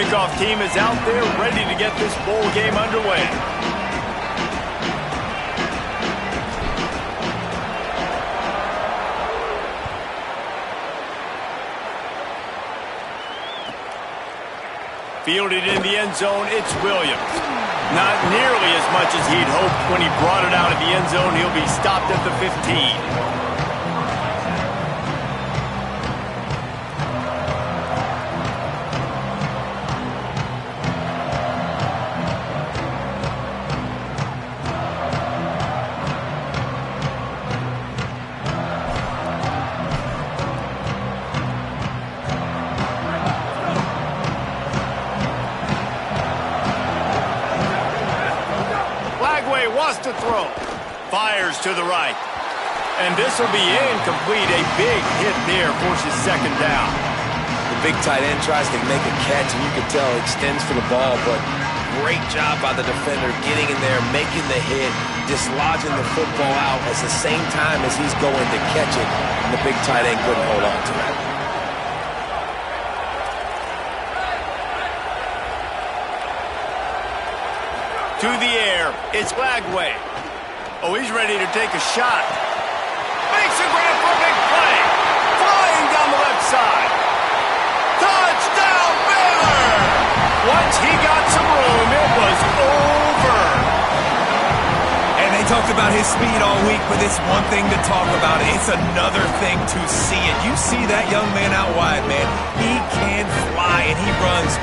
Kickoff team is out there ready to get this bowl game underway. Fielded in the end zone, it's Williams. Not nearly as much as he'd hoped when he brought it out of the end zone. He'll be stopped at the 15. To throw. Fires to the right. And this will be incomplete. A big hit there forces second down. The big tight end tries to make a catch, and you can tell he extends for the ball, but great job by the defender getting in there, making the hit, dislodging the football out at the same time as he's going to catch it, and the big tight end couldn't hold on to it. To the air, it's Lagway. Oh, he's ready to take a shot. Makes a grab for a big play. Flying down the left side. Touchdown, Baylor! Once he got some room, it was over. And they talked about his speed all week, but it's one thing to talk about. It's another thing to see it. You see that young man out wide, man. He can fly, and he runs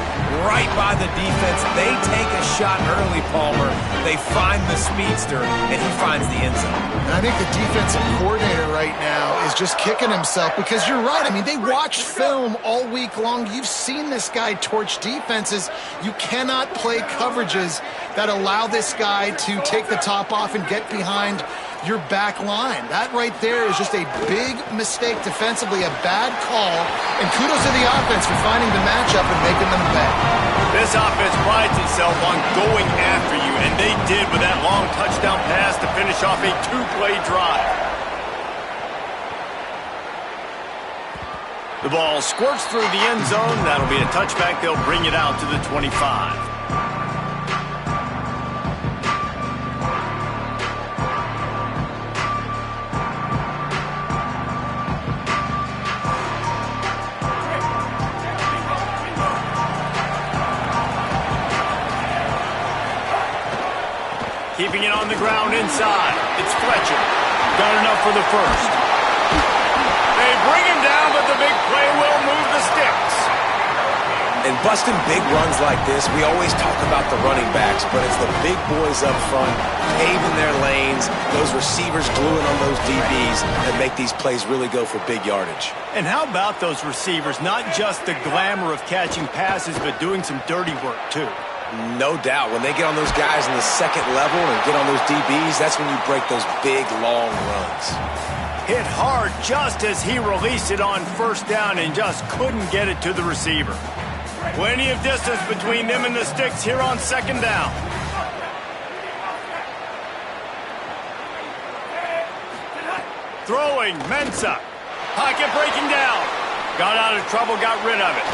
right by the defense. They take a shot early, Palmer. They find the speedster, and he finds the end zone. And I think the defensive coordinator right now is just kicking himself because you're right. I mean, they watched film all week long. You've seen this guy torch defenses. You cannot play coverages that allow this guy to take the top off and get behind your back line. That right there is just a big mistake defensively, a bad call, and kudos to the offense for finding the matchup and making them pay. This offense prides itself on going after you, and they did with that long touchdown pass to finish off a two-play drive. The ball squirts through the end zone. That'll be a touchback. They'll bring it out to the 25. Keeping it on the ground inside. It's Fletcher. Got enough for the first. They bring him down, but the big play will move the sticks. And busting big runs like this, we always talk about the running backs, but it's the big boys up front, paving their lanes, those receivers gluing on those DBs that make these plays really go for big yardage. And how about those receivers? Not just the glamour of catching passes, but doing some dirty work, too. No doubt. When they get on those guys in the second level and get on those DBs, that's when you break those big, long runs. Hit hard just as he released it on first down and just couldn't get it to the receiver. Plenty of distance between them and the sticks here on second down. Throwing, Ncaa. Pocket breaking down. Got out of trouble, got rid of it.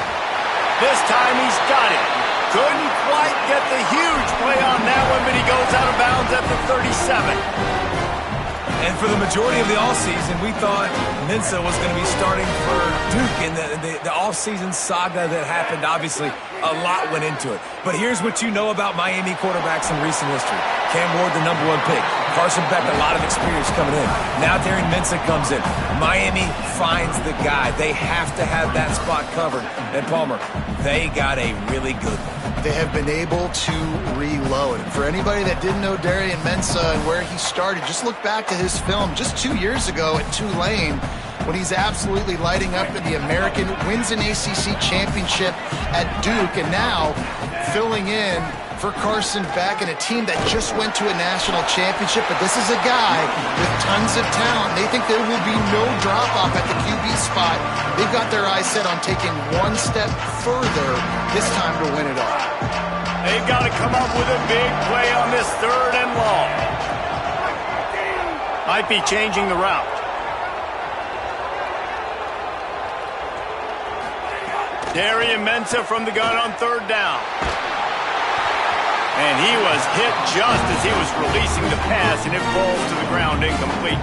This time he's got it. Couldn't quite get the huge play on that one, but he goes out of bounds at the 37. And for the majority of the offseason, we thought Ncaa was going to be starting for Duke. And the offseason saga that happened, obviously, a lot went into it. But here's what you know about Miami quarterbacks in recent history. Cam Ward, the #1 pick. Carson Beck, a lot of experience coming in. Now Darren Ncaa comes in. Miami finds the guy. They have to have that spot covered. And Palmer, they got a really good one. They have been able to reload. And for anybody that didn't know Darren Ncaa and where he started, just look back to his film just 2 years ago at Tulane when he's absolutely lighting up in the American, wins an ACC championship at Duke, and now filling in for Carson Beck and a team that just went to a national championship. But this is a guy with tons of talent. They think there will be no drop-off at the QB spot. They've got their eyes set on taking one step further this time to win it all. They've got to come up with a big play on this third and long. Might be changing the route. Darian Ncaa from the gun on third down. And he was hit just as he was releasing the pass, and it falls to the ground incomplete.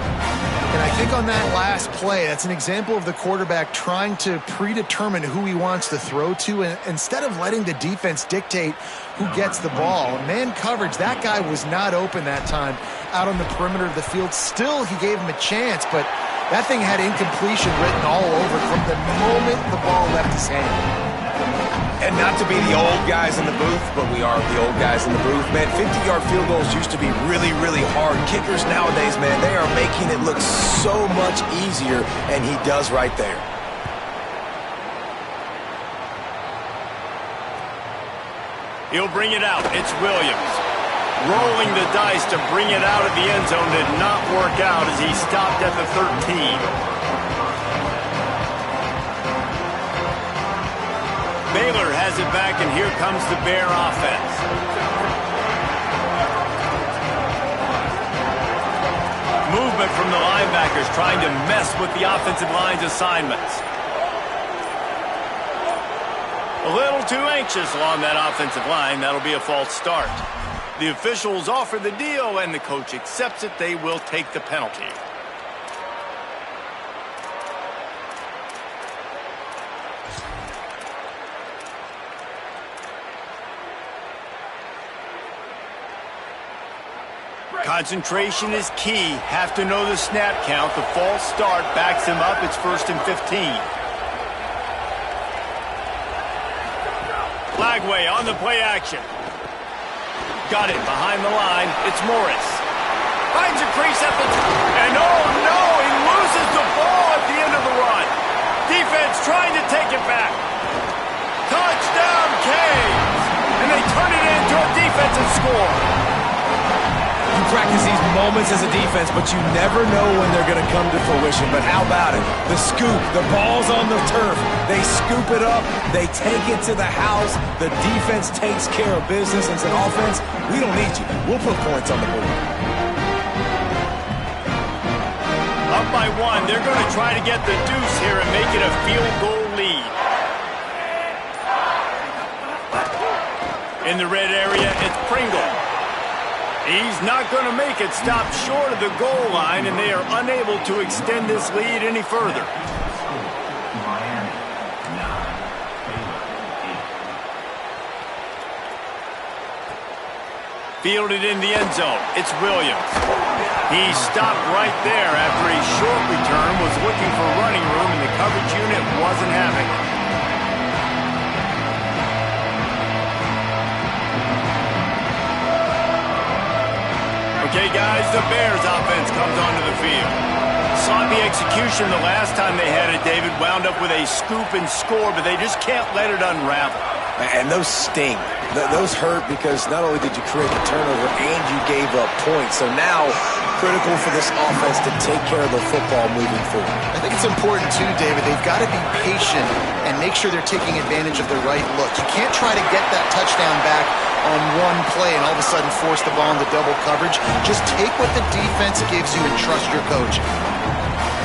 And I think on that last play, that's an example of the quarterback trying to predetermine who he wants to throw to, and instead of letting the defense dictate who gets the ball. Man coverage, that guy was not open that time out on the perimeter of the field. Still, he gave him a chance, but that thing had incompletion written all over it from the moment the ball left his hand. And not to be the old guys in the booth, but we are the old guys in the booth, man. 50-yard field goals used to be really, really hard. Kickers nowadays, man, they are making it look so much easier, and he does right there. He'll bring it out. It's Williams. Rolling the dice to bring it out of the end zone did not work out as he stopped at the 13. Baylor has it back, and here comes the Bear offense. Movement from the linebackers trying to mess with the offensive line's assignments. A little too anxious along that offensive line. That'll be a false start. The officials offer the deal, and the coach accepts it. They will take the penalty. Concentration is key. Have to know the snap count. The false start backs him up. It's 1st and 15. Flagway on the play action. Got it behind the line. It's Morris. Finds a crease at the and oh no, he loses the ball at the end of the run. Defense trying to take it back. Touchdown, Canes! And they turn it into a defensive score. You practice these moments as a defense, but you never know when they're going to come to fruition. But how about it? The scoop, the ball's on the turf. They scoop it up. They take it to the house. The defense takes care of business and says, offense, we don't need you. We'll put points on the board. Up by 1. They're going to try to get the deuce here and make it a field goal lead. In the red area, it's Pringle. He's not going to make it. Stop short of the goal line, and they are unable to extend this lead any further. Fielded in the end zone. It's Williams. He stopped right there after a short return, was looking for running room, and the coverage unit wasn't having it. Okay, guys, the Bears offense comes onto the field. Sloppy execution the last time they had it, David. Wound up with a scoop and score, but they just can't let it unravel. And those sting. Those hurt because not only did you create the turnover and you gave up points. So now, critical for this offense to take care of the football moving forward. I think it's important, too, David. They've got to be patient and make sure they're taking advantage of the right look. You can't try to get that touchdown back on one play and all of a sudden force the ball into double coverage. Just take what the defense gives you and trust your coach.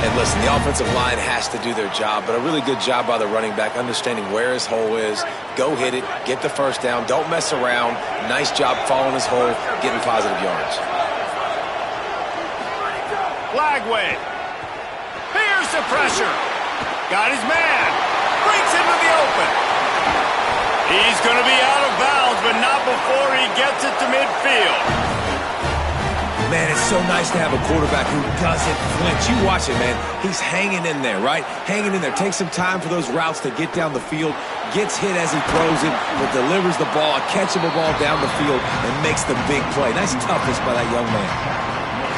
And listen, the offensive line has to do their job, but a really good job by the running back, understanding where his hole is. Go hit it, get the first down, don't mess around. Nice job following his hole, getting positive yards. Flagway. Here's the pressure. Got his man. Brings him to the open. He's going to be out of bounds, but not before he gets it to midfield. Man, it's so nice to have a quarterback who doesn't flinch. You watch it, man. He's hanging in there, right? Hanging in there. Takes some time for those routes to get down the field. Gets hit as he throws it, but delivers the ball, a catchable ball down the field, and makes the big play. Nice toughness by that young man.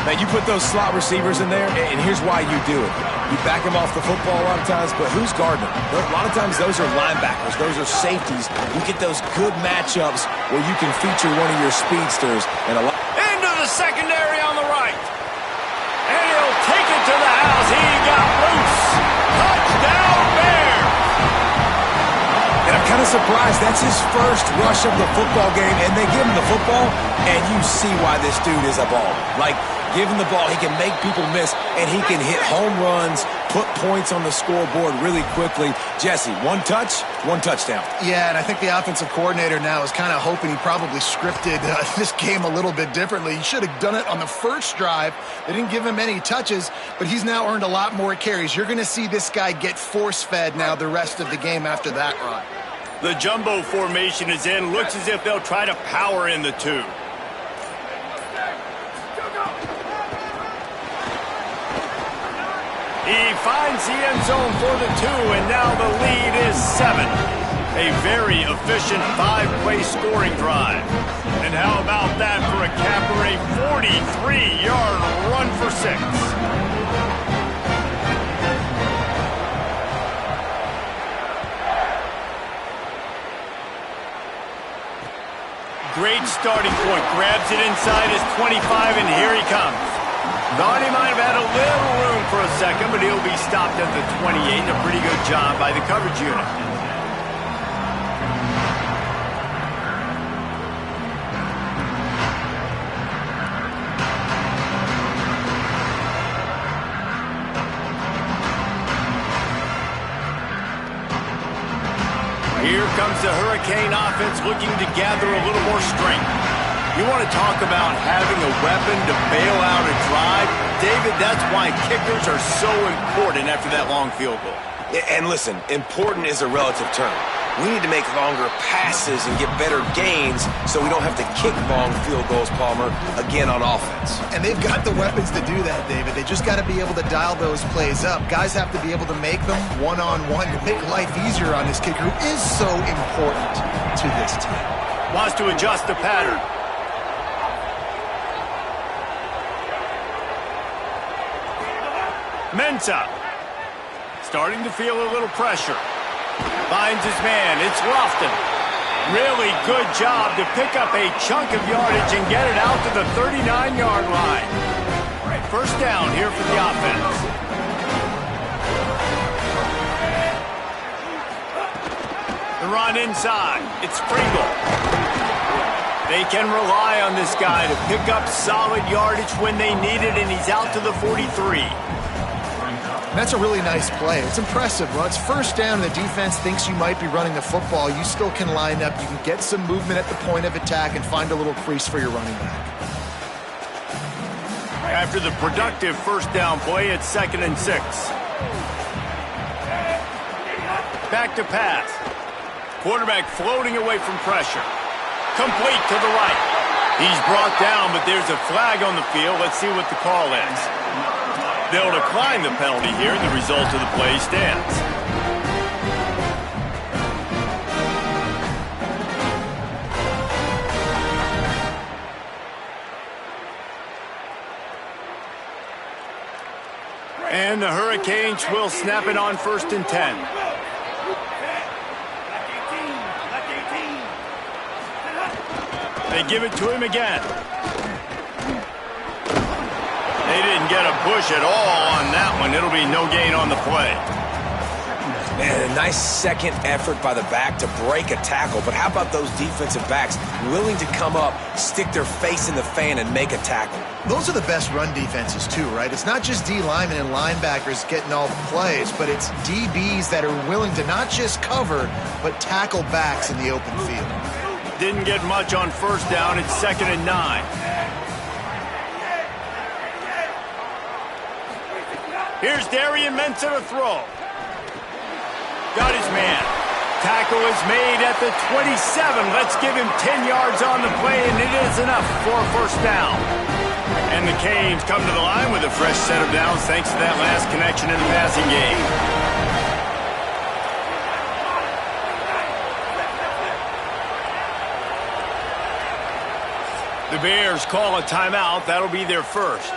Man, you put those slot receivers in there, and here's why you do it. You back them off the football a lot of times, but who's guarding them? A lot of times those are linebackers. Those are safeties. You get those good matchups where you can feature one of your speedsters. And into the secondary on the right. And he'll take it to the house. He got loose. Touchdown, Bears. And I'm kind not a surprise. That's his first rush of the football game, and they give him the football, and you see why this dude is a baller. Like, give him the ball, he can make people miss, and he can hit home runs, put points on the scoreboard really quickly. Jesse, one touch, one touchdown. Yeah, and I think the offensive coordinator now is kind of hoping he probably scripted this game a little bit differently. He should have done it on the first drive. They didn't give him any touches, but he's now earned a lot more carries. You're going to see this guy get force-fed now the rest of the game after that run. The jumbo formation is in. Looks as if they'll try to power in the two. He finds the end zone for the two, and now the lead is 7. A very efficient 5-play scoring drive. And how about that for a capper, a 43-yard run for 6. Great starting point. Grabs it inside his 25, and here he comes. Thought he might have had a little room for a second, but he'll be stopped at the 28. A pretty good job by the coverage unit. Here comes the Hurricane offense looking to gather a little more strength. You want to talk about having a weapon to bail out a drive? David, that's why kickers are so important after that long field goal. And listen, important is a relative term. We need to make longer passes and get better gains so we don't have to kick long field goals, Palmer, again on offense. And they've got the weapons to do that, David. They just got to be able to dial those plays up. Guys have to be able to make them one-on-one to make life easier on this kicker, who is so important to this team. Wants to adjust the pattern. Ncaa starting to feel a little pressure. Finds his man. It's Lofton. Really good job to pick up a chunk of yardage and get it out to the 39-yard line. First down here for the offense. The run inside. It's Pringle. They can rely on this guy to pick up solid yardage when they need it, and he's out to the 43. That's a really nice play. It's impressive. Well, it's first down, and the defense thinks you might be running the football. You still can line up. You can get some movement at the point of attack and find a little crease for your running back. After the productive first down play, it's 2nd and 6. Back to pass. Quarterback floating away from pressure. Complete to the right. He's brought down, but there's a flag on the field. Let's see what the call is. They'll decline the penalty here, and the result of the play stands. And the Hurricanes will snap it on 1st and 10. They give it to him again. They didn't get a push at all on that one. It'll be no gain on the play. Man, a nice second effort by the back to break a tackle. But how about those defensive backs willing to come up, stick their face in the fan, and make a tackle? Those are the best run defenses, too, right? It's not just D linemen and linebackers getting all the plays, but it's DBs that are willing to not just cover, but tackle backs in the open field. Didn't get much on first down. It's 2nd and 9. Here's Darian Ncaa to throw. Got his man. Tackle is made at the 27. Let's give him 10 yards on the play, and it is enough for a first down. And the Canes come to the line with a fresh set of downs thanks to that last connection in the passing game. The Bears call a timeout. That'll be their first.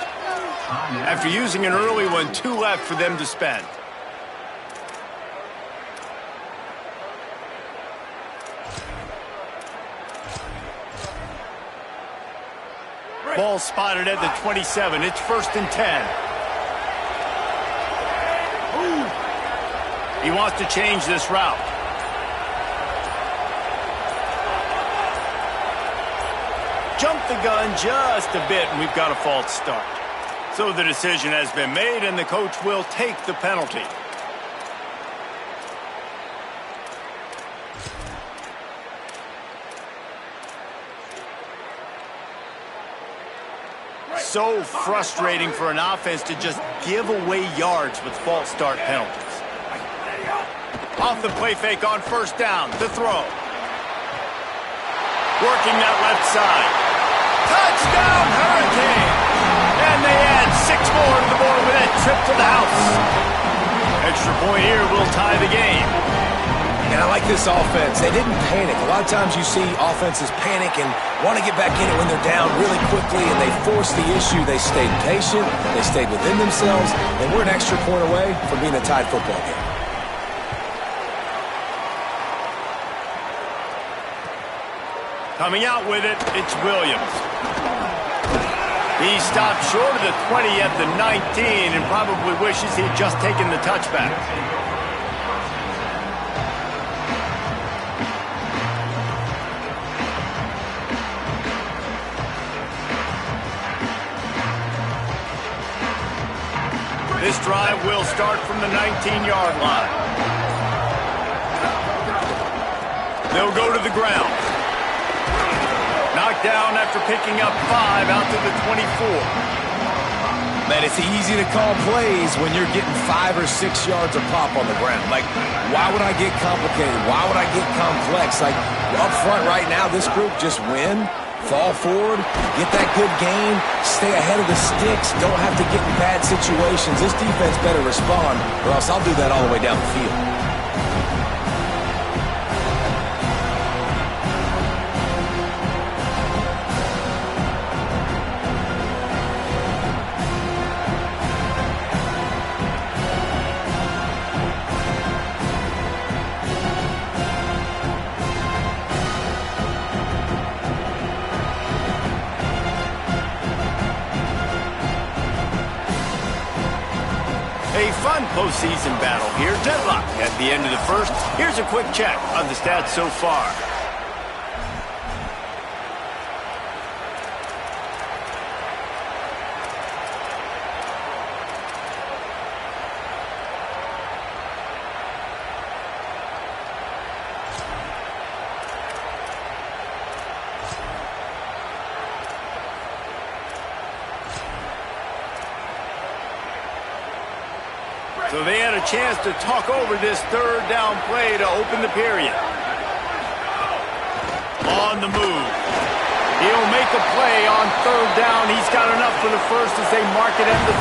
After using an early one, 2 left for them to spend. Ball spotted at the 27. It's 1st and 10. He wants to change this route. jumped the gun just a bit, and we've got a false start. So the decision has been made, and the coach will take the penalty. So frustrating for an offense to just give away yards with false start penalties. Off the play fake on first down, the throw. Working that left side. Touchdown, Hurricane! And they add 6 more to the board with that trip to the house. Extra point here will tie the game. And I like this offense. They didn't panic. A lot of times you see offenses panic and want to get back in it when they're down really quickly, and they forced the issue. They stayed patient. They stayed within themselves, and we're an extra point away from being a tied football game. Coming out with it, it's Williams. He stopped short of the 20 at the 19 and probably wishes he'd just taken the touchback. This drive will start from the 19-yard line. They'll go to the ground. Knocked down after picking up 5 out to the 24. Man, it's easy to call plays when you're getting 5 or 6 yards a pop on the ground. Like, why would I get complicated? Why would I get complex? Like, up front right now, this group just win, fall forward, get that good game, stay ahead of the sticks, don't have to get in bad situations. This defense better respond, or else I'll do that all the way down the field. A fun postseason battle here. Deadlock at the end of the first. Here's a quick check on the stats so far. So they had a chance to talk over this third down play to open the period. On the move. He'll make a play on third down. He's got enough for the first as they mark it at the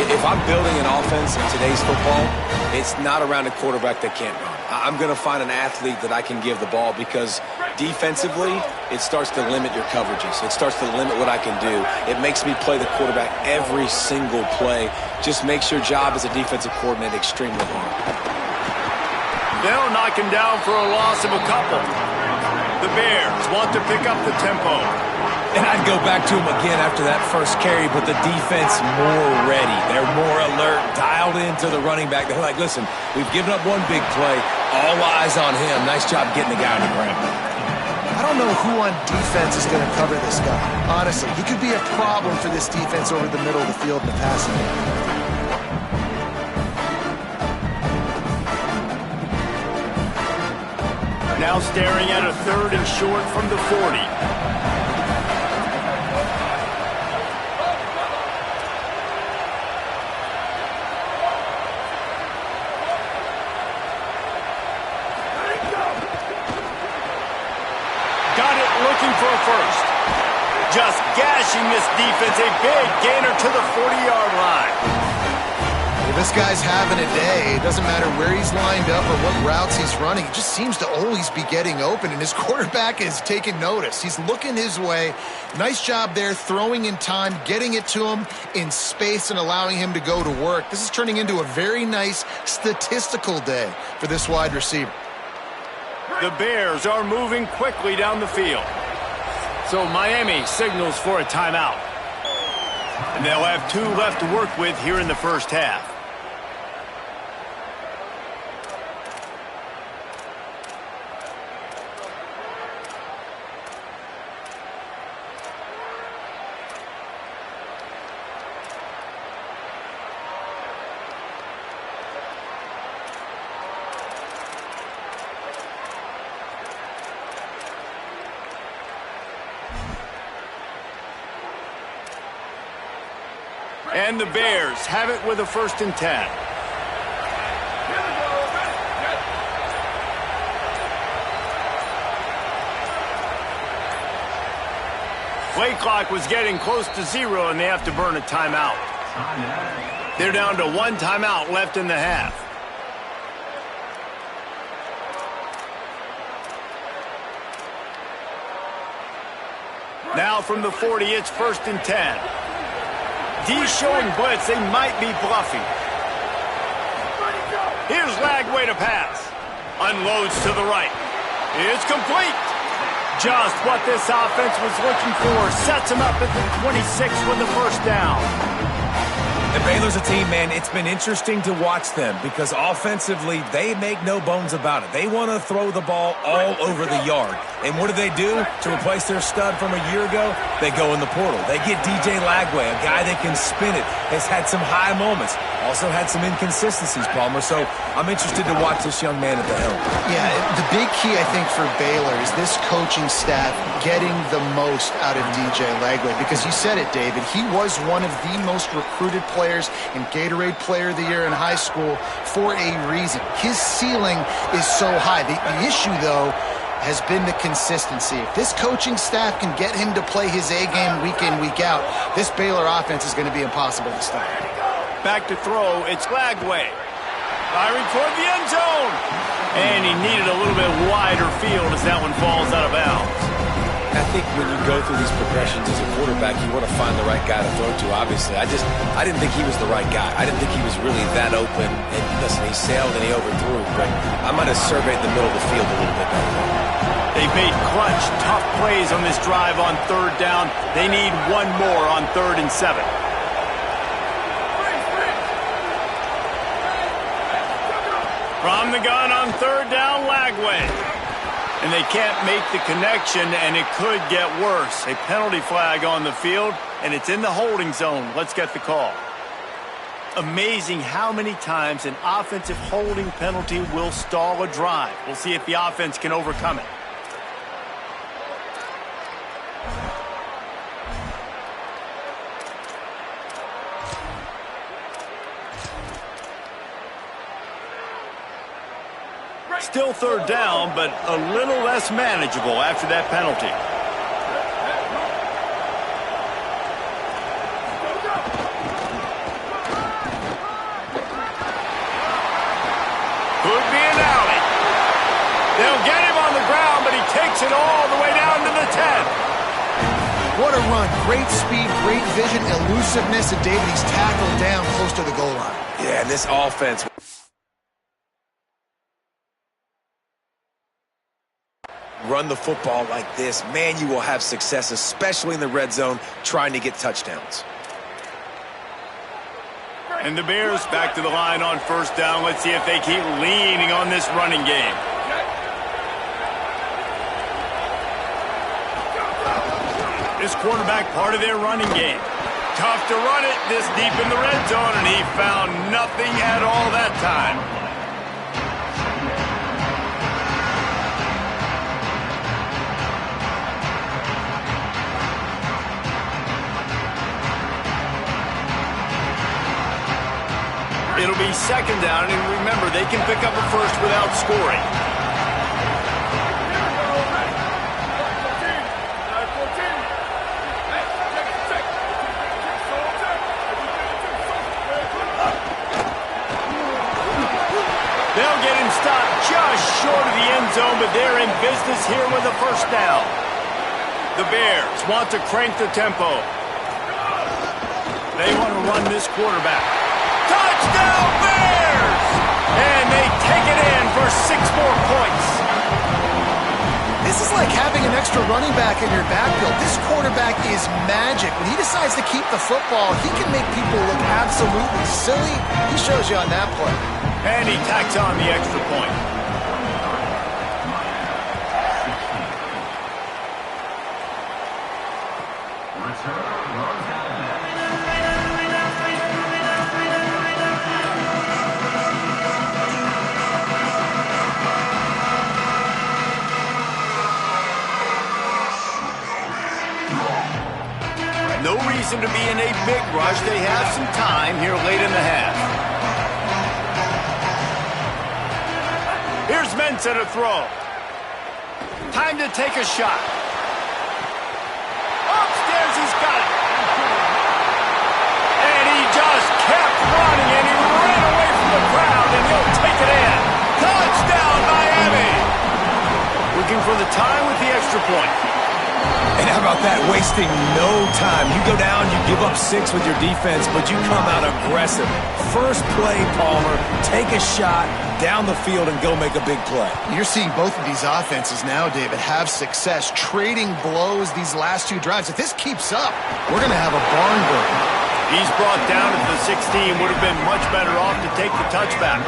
32. If I'm building an offense in today's football, it's not around a quarterback that can't run. I'm going to find an athlete that I can give the ball because defensively, it starts to limit your coverages. It starts to limit what I can do. It makes me play the quarterback every single play. Just makes your job as a defensive coordinator extremely hard. They'll knock him down for a loss of a couple. The Bears want to pick up the tempo. And I'd go back to him again after that first carry, but the defense more ready. They're more alert, dialed into the running back. They're like, listen, we've given up one big play. All eyes on him. Nice job getting the guy on the ground. I don't know who on defense is going to cover this guy. Honestly, he could be a problem for this defense over the middle of the field in the passing game. Now staring at a third and short from the 40. Looking for a first. Just gashing this defense. A big gainer to the 40-yard line. Well, this guy's having a day. It doesn't matter where he's lined up or what routes he's running. He just seems to always be getting open, and his quarterback is taking notice. He's looking his way. Nice job there, throwing in time, getting it to him in space and allowing him to go to work. This is turning into a very nice statistical day for this wide receiver. The Bears are moving quickly down the field. So Miami signals for a timeout. And they'll have 2 left to work with here in the first half. And the Bears have it with a 1st and 10. Play clock was getting close to 0, and they have to burn a timeout. They're down to 1 timeout left in the half. Now from the 40, it's 1st and 10. D's showing blitz. They might be bluffing. Here's Lagway to pass. Unloads to the right. It's complete. Just what this offense was looking for. Sets him up at the 26 with the 1st down. And Baylor's a team, man, it's been interesting to watch them because offensively, they make no bones about it. They want to throw the ball all over the yard. And what do? To replace their stud from a year ago, they go in the portal. They get DJ Lagway, a guy that can spin it, has had some high moments, also had some inconsistencies, Palmer. So I'm interested to watch this young man at the helm. Yeah, the big key, I think, for Baylor is this coaching staff getting the most out of DJ Lagway because you said it, David. He was one of the most recruited players and Gatorade Player of the Year in high school for a reason. His ceiling is so high. The issue, though, has been the consistency. If this coaching staff can get him to play his A-game week in, week out, this Baylor offense is going to be impossible to stop. Back to throw, it's Lagway. Firing toward the end zone. And he needed a little bit wider field as that one falls out of bounds. I think when you go through these progressions as a quarterback, you want to find the right guy to throw to, obviously. I didn't think he was the right guy. I didn't think he was really that open. And listen, he sailed and he overthrew, but I might have surveyed the middle of the field a little bit better. They've made clutch, tough plays on this drive on 3rd down. They need one more on 3rd and 7. From the gun on 3rd down, Lagway. And they can't make the connection, and it could get worse. A penalty flag on the field, and it's in the holding zone. Let's get the call. Amazing how many times an offensive holding penalty will stall a drive. We'll see if the offense can overcome it. Still 3rd down, but a little less manageable after that penalty. Could be an alley. They'll get him on the ground, but he takes it all the way down to the 10. What a run. Great speed, great vision, elusiveness, and David, he's tackled down close to the goal line. Yeah, and this offense... run the football like this, man, you will have success, especially in the red zone, trying to get touchdowns. And the Bears back to the line on 1st down. Let's see if they keep leaning on this running game. This quarterback part of their running game. Tough to run it this deep in the red zone, and he found nothing at all that time. It'll be 2nd down, and remember, they can pick up a 1st without scoring. They'll get him stopped just short of the end zone, but they're in business here with a 1st down. The Bears want to crank the tempo. They want to run this quarterback. Touchdown Bears! And they take it in for 6 more points. This is like having an extra running back in your backfield. This quarterback is magic. When he decides to keep the football, he can make people look absolutely silly. He shows you on that play. And he tacks on the extra point. No reason reason to be in a big rush. They have some time here late in the half. Here's Ncaa to throw. Time to take a shot. Upstairs, he's got it. And he just kept running, and he ran away from the crowd, and he'll take it in. Touchdown, Miami! Looking for the time with the extra point. And how about that? Wasting no time. You go down, you give up 6 with your defense, but you come out aggressive. First play, Palmer, take a shot down the field and go make a big play. You're seeing both of these offenses now, David, have success trading blows these last 2 drives. If this keeps up, we're going to have a barn burner. He's brought down at the 16. Would have been much better off to take the touchback.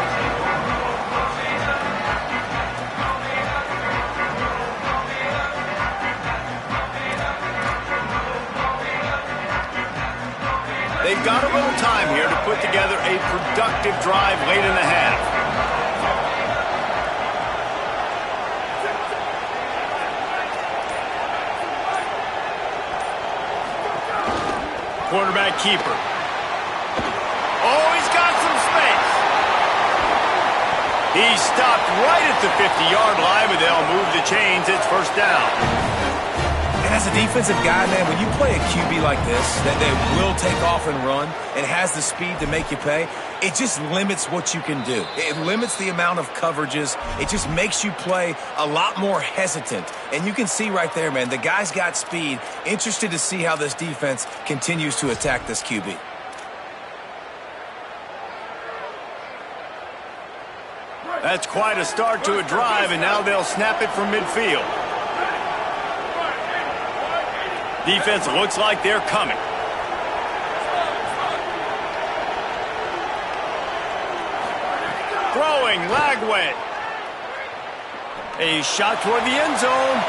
They've got a little time here to put together a productive drive late in the half. Quarterback keeper. Oh, he's got some space. He's stopped right at the 50-yard line, but they'll move the chains. It's first down. And as a defensive guy, man, when you play a QB like this, that will take off and run and has the speed to make you pay, it just limits what you can do. It limits the amount of coverages. It just makes you play a lot more hesitant. And you can see right there, man, the guy's got speed. Interested to see how this defense continues to attack this QB. That's quite a start to a drive, and now they'll snap it from midfield. Defense looks like they're coming. Throwing, Lagway. A shot toward the end zone.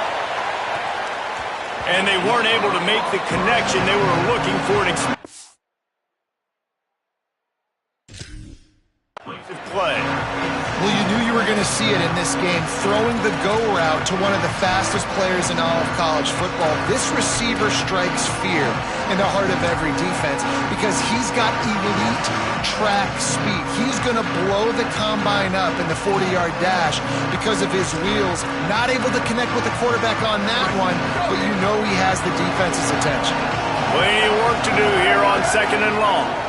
And they weren't able to make the connection they were looking for. An explosive play. Well, you knew you were going to see it in this game, throwing the go route to one of the fastest players in all of college football. This receiver strikes fear in the heart of every defense because he's got elite track speed. He's going to blow the combine up in the 40-yard dash because of his wheels. Not able to connect with the quarterback on that one, but you know he has the defense's attention. Plenty of work to do here on 2nd and long.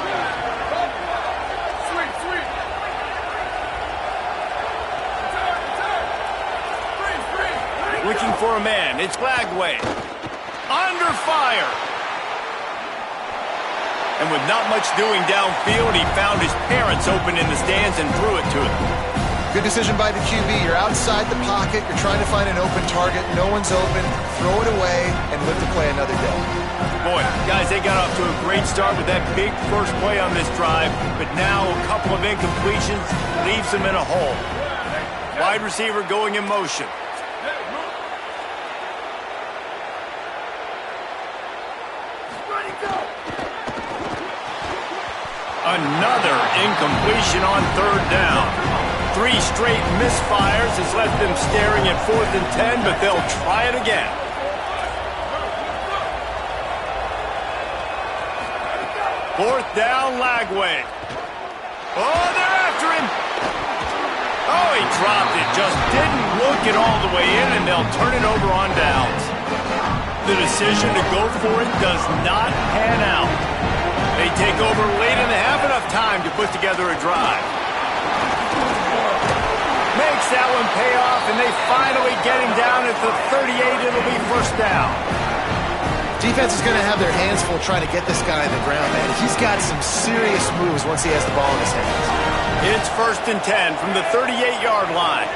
Looking for a man. It's Lagway. Under fire. And with not much doing downfield, he found his parents open in the stands and threw it to him. Good decision by the QB. You're outside the pocket. You're trying to find an open target. No one's open. Throw it away and live to play another day. Boy, guys, they got off to a great start with that big first play on this drive, but now a couple of incompletions leaves them in a hole. Wide receiver going in motion. Another incompletion on 3rd down. 3 straight misfires has left them staring at 4th and 10, but they'll try it again. Fourth down, Lagway. Oh, they're after him. Oh, he dropped it. Just didn't look it all the way in, and they'll turn it over on downs. The decision to go for it does not pan out. They take over late in the half, enough time to put together a drive. Makes that one pay off, and they finally get him down at the 38. It'll be first down. Defense is going to have their hands full trying to get this guy on the ground, man. He's got some serious moves once he has the ball in his hands. It's 1st and 10 from the 38-yard line.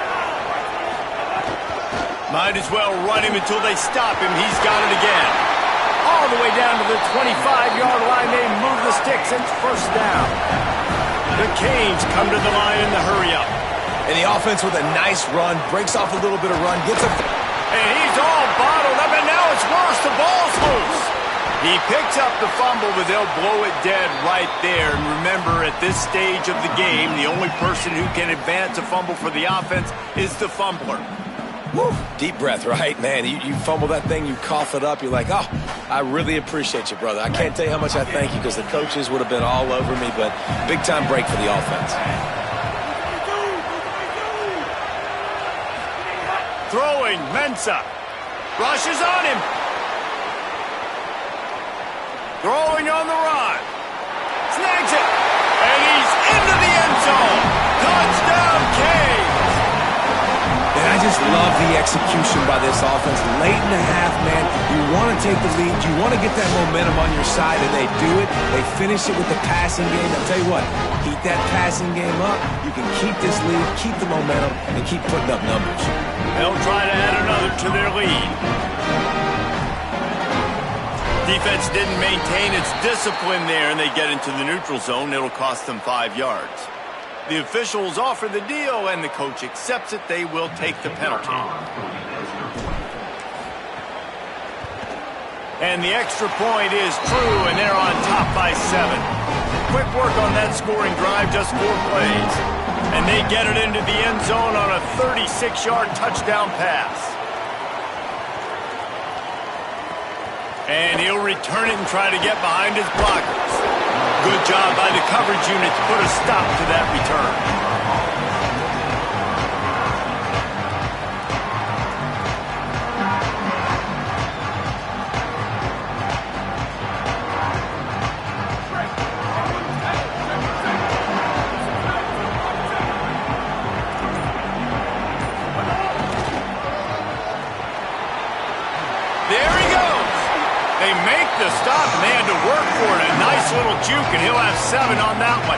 Might as well run him until they stop him. He's got it again. All the way down to the 25-yard line. They move the sticks. It's first down. The Canes come to the line in the hurry-up. And the offense with a nice run, breaks off a little bit of run, gets a... And he's all bottled up, and now it's worse. The ball's loose. He picks up the fumble, but they'll blow it dead right there. And remember, at this stage of the game, the only person who can advance a fumble for the offense is the fumbler. Whew, deep breath, right? Man, you fumble that thing, you cough it up, you're like, oh, I really appreciate you, brother. I can't tell you how much I thank you because the coaches would have been all over me, but big-time break for the offense. Throwing, Ncaa. Rushes on him. Throwing on the run. Snags it. And he's into the end zone. Touchdown, Canes. And I just love the execution by this offense. Late in the half, man, you want to take the lead. You want to get that momentum on your side, and they do it. They finish it with the passing game. I'll tell you what, keep that passing game up. You can keep this lead, keep the momentum, and keep putting up numbers. They'll try to add another to their lead. Defense didn't maintain its discipline there, and they get into the neutral zone. It'll cost them 5 yards. The officials offer the deal, and the coach accepts it. They will take the penalty. And the extra point is true, and they're on top by 7. Quick work on that scoring drive, just 4 plays. And they get it into the end zone on a 36-yard touchdown pass. And he'll return it and try to get behind his blockers. Good job by the coverage unit to put a stop to that return. There he goes. They make the stop, and they had to work for it. A nice little juke, and he'll have 7 on that one.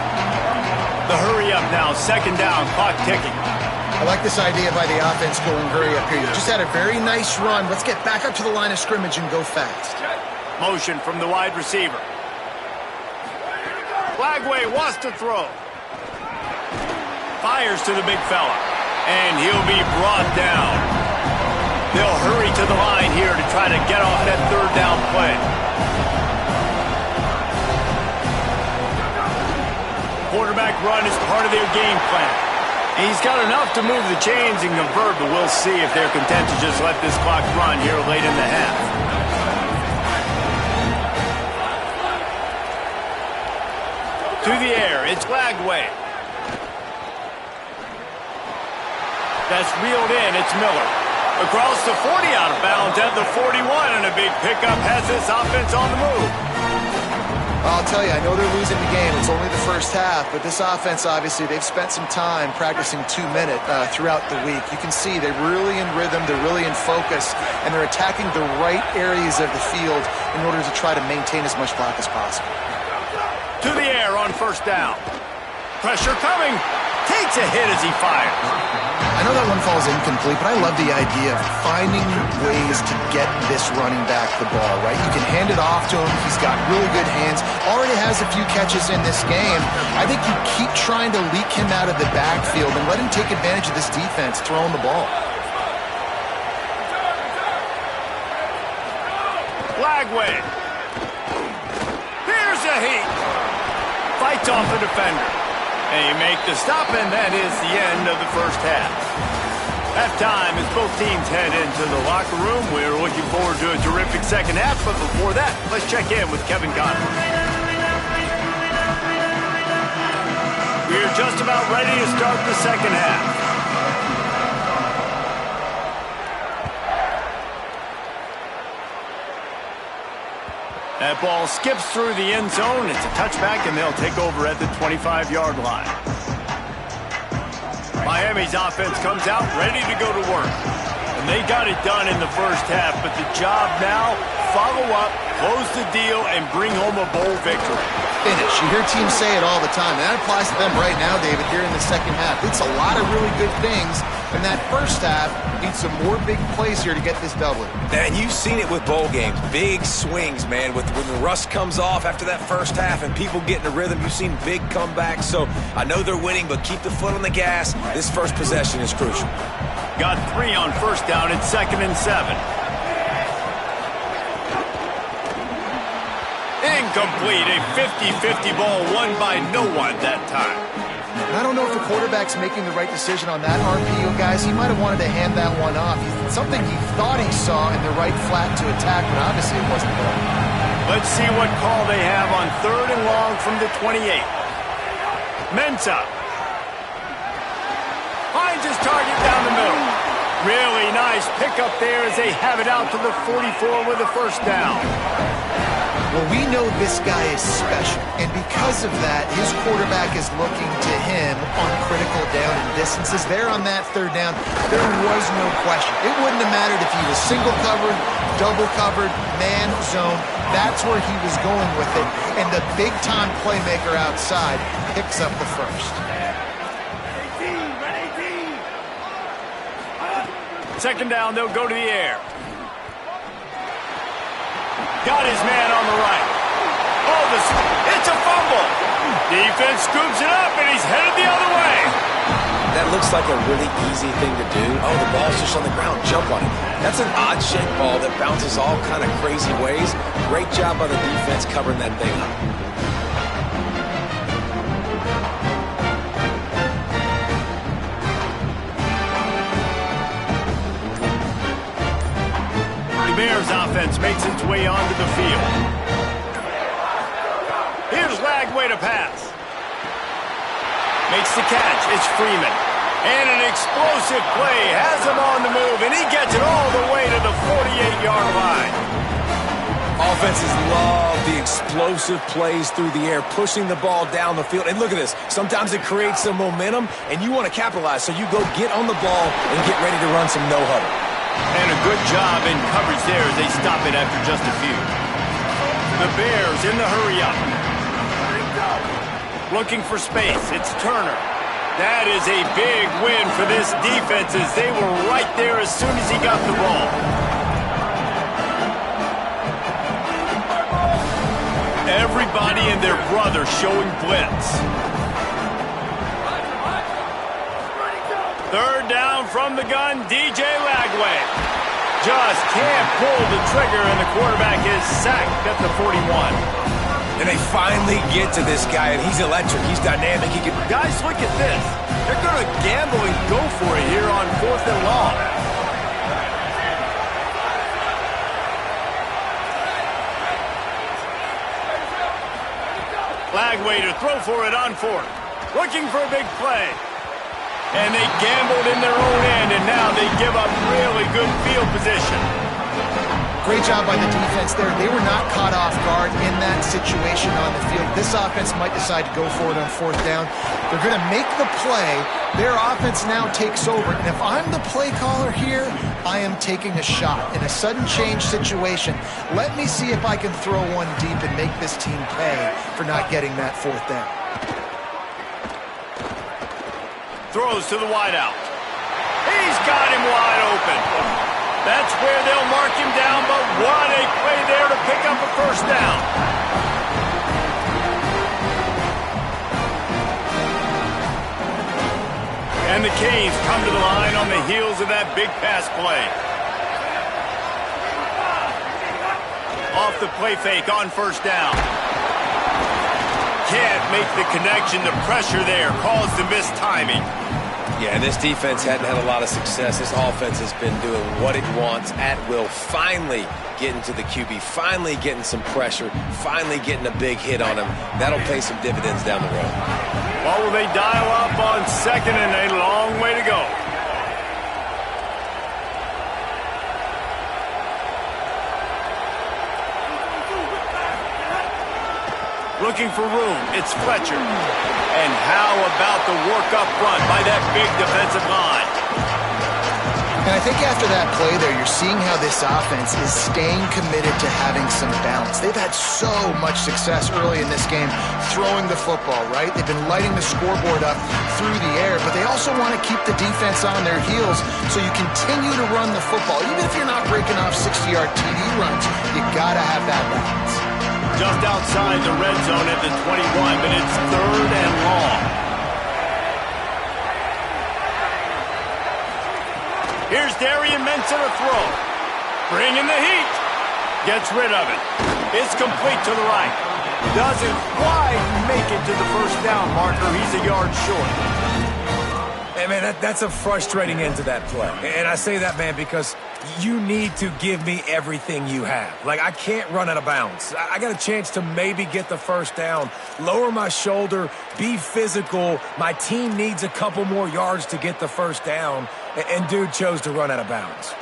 The hurry up now, 2nd down, clock ticking. I like this idea by the offense going hurry up here. You just had a very nice run. Let's get back up to the line of scrimmage and go fast. Motion from the wide receiver. Flagway wants to throw. Fires to the big fella, and he'll be brought down. They'll hurry to the line here to try to get off that 3rd down play. Quarterback run is part of their game plan. He's got enough to move the chains and convert, but we'll see if they're content to just let this clock run here late in the half. To the air, it's Flagway. That's reeled in, it's Miller. Across the 40, out of bounds at the 41, and a big pickup has this offense on the move. I'll tell you, I know they're losing the game. It's only the first half, but this offense, obviously, they've spent some time practicing 2-minute throughout the week. You can see they're really in rhythm, they're really in focus, and they're attacking the right areas of the field in order to try to maintain as much clock as possible. To the air on 1st down. Pressure coming. Takes a hit as he fires. I know that one falls incomplete, but I love the idea of finding ways to get this running back the ball, right? You can hand it off to him. He's got really good hands. Already has a few catches in this game. I think you keep trying to leak him out of the backfield and let him take advantage of this defense throwing the ball. Flagway. Here's a heat. Fights off the defender. And you make the stop, and that is the end of the first half. Halftime as both teams head into the locker room. We're looking forward to a terrific second half, but before that, let's check in with Kevin Conley. We're just about ready to start the second half. That ball skips through the end zone. It's a touchback, and they'll take over at the 25-yard line. Miami's offense comes out ready to go to work. And they got it done in the first half, but the job now, follow up, close the deal, and bring home a bowl victory. Finish. You hear teams say it all the time, and that applies to them right now, David, here in the second half. It's a lot of really good things. In that first half, need some more big plays here to get this W. And you've seen it with bowl games. Big swings, man. When the rust comes off after that first half and people get in a rhythm, you've seen big comebacks. So I know they're winning, but keep the foot on the gas. This first possession is crucial. Got 3 on 1st down. It's 2nd and 7. Incomplete. A 50-50 ball won by no one that time. And I don't know if the quarterback's making the right decision on that RPO, guys. He might have wanted to hand that one off. Something he thought he saw in the right flat to attack, but obviously it wasn't there. Let's see what call they have on 3rd and long from the 28. Ncaa finds his target down the middle. Really nice pickup there as they have it out to the 44 with a first down. Well, we know this guy is special, and because of that, his quarterback is looking to him on critical down and distances. There on that 3rd down, there was no question. It wouldn't have mattered if he was single covered, double covered, man zone. That's where he was going with it, and the big-time playmaker outside picks up the first. 2nd down, they'll go to the air. Got his man on the right. Oh, it's a fumble. Defense scoops it up, and he's headed the other way. That looks like a really easy thing to do. Oh, the ball's just on the ground. Jump on it. That's an odd-shaped ball that bounces all kind of crazy ways. Great job by the defense covering that thing up. Bears offense makes its way onto the field. Here's Lagway to pass. Makes the catch. It's Freeman. And an explosive play. Has him on the move, and he gets it all the way to the 48-yard line. Offenses love the explosive plays through the air, pushing the ball down the field. And look at this. Sometimes it creates some momentum, and you want to capitalize. So you go get on the ball and get ready to run some no-huddle. And a good job in coverage there as they stop it after just a few. The Bears in the hurry-up. Looking for space. It's Turner. That is a big win for this defense as they were right there as soon as he got the ball. Everybody and their brother showing blitz. 3rd down from the gun, DJ Lagway. Just can't pull the trigger, and the quarterback is sacked at the 41. And they finally get to this guy, and he's electric. He's dynamic. He can... Guys, look at this. They're going to gamble and go for it here on 4th and long. Lagway to throw for it on 4th. Looking for a big play. And they gambled in their own end, and now they give up really good field position. Great job by the defense there. They were not caught off guard in that situation on the field. This offense might decide to go for it on 4th down. They're going to make the play. Their offense now takes over. And if I'm the play caller here, I am taking a shot. In a sudden change situation, let me see if I can throw one deep and make this team pay for not getting that 4th down. Throws to the wideout. He's got him wide open. That's where they'll mark him down, but what a play there to pick up a first down. And the Canes come to the line on the heels of that big pass play. Off the play fake on 1st down. Can't make the connection. The pressure there caused the missed timing. Yeah, this defense hadn't had a lot of success. This offense has been doing what it wants at will. Finally getting to the QB, finally getting some pressure, finally getting a big hit on him. That'll pay some dividends down the road. What will they dial up on 2nd and a long way to go? Looking for room. It's Fletcher. And how about the work up front by that big defensive line? And I think after that play there, you're seeing how this offense is staying committed to having some balance. They've had so much success early in this game throwing the football, right? They've been lighting the scoreboard up through the air, but they also want to keep the defense on their heels so you continue to run the football. Even if you're not breaking off 60-yard TD runs, you got to have that balance. Just outside the red zone at the 21, but it's 3rd and long. Here's Darian Ncaa to throw. Bringing the heat. Gets rid of it. It's complete to the right. Doesn't quite make it to the first down marker. He's a yard short. Hey, man, that's a frustrating end to that play. And I say that, man, because you need to give me everything you have. Like, I can't run out of bounds. I got a chance to maybe get the first down, lower my shoulder, be physical. My team needs a couple more yards to get the first down, and dude chose to run out of bounds.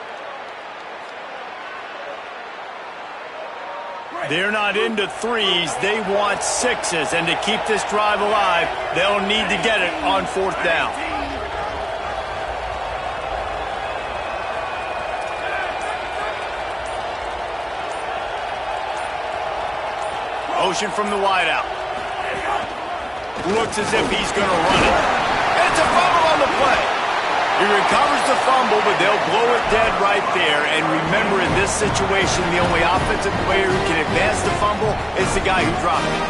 They're not into threes. They want sixes. And to keep this drive alive, they'll need to get it on fourth down. Motion from the wideout. Looks as if he's going to run it. And it's a fumble on the play. He recovers the fumble, but they'll blow it dead right there. And remember, in this situation, the only offensive player who can advance the fumble is the guy who dropped it.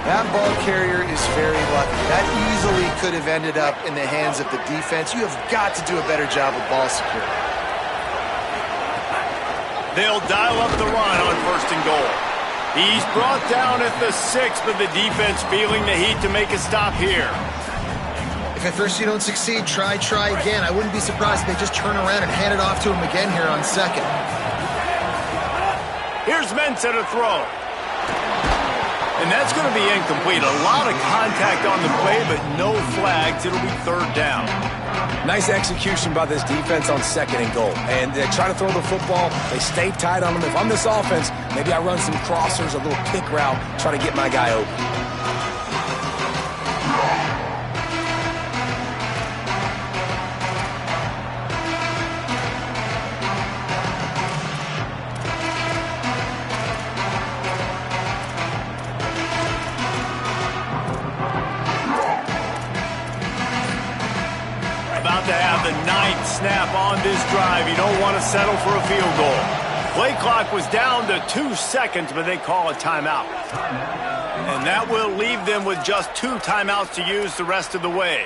That ball carrier is very lucky. That easily could have ended up in the hands of the defense. You have got to do a better job of ball security. They'll dial up the run on first and goal. He's brought down at the 6, but the defense feeling the heat to make a stop here. If at first you don't succeed, try again. I wouldn't be surprised if they just turn around and hand it off to him again here on second. Here's Ncaa to throw. And that's going to be incomplete. A lot of contact on the play, but no flags. It'll be third down. Nice execution by this defense on second and goal. And they try to throw the football. They stay tight on them. If I'm this offense, maybe I run some crossers, a little pick route, try to get my guy open. About to have the 9th snap on this drive. You don't want to settle for a field goal. Play clock was down to 2 seconds, but they call a timeout. And that will leave them with just 2 timeouts to use the rest of the way.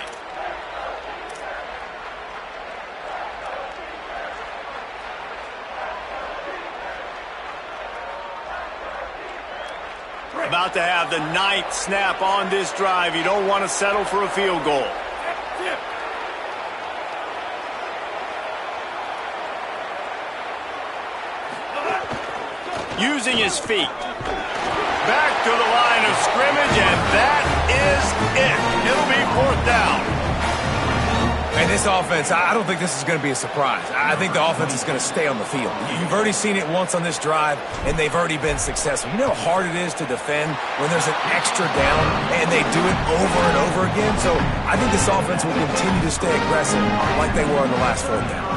About to have the 9th snap on this drive. You don't want to settle for a field goal. Using his feet. Back to the line of scrimmage, and that is it. It'll be fourth down. And this offense, I don't think this is going to be a surprise. I think the offense is going to stay on the field. You've already seen it once on this drive, and they've already been successful. You know how hard it is to defend when there's an extra down, and they do it over and over again? So I think this offense will continue to stay aggressive like they were on the last fourth down.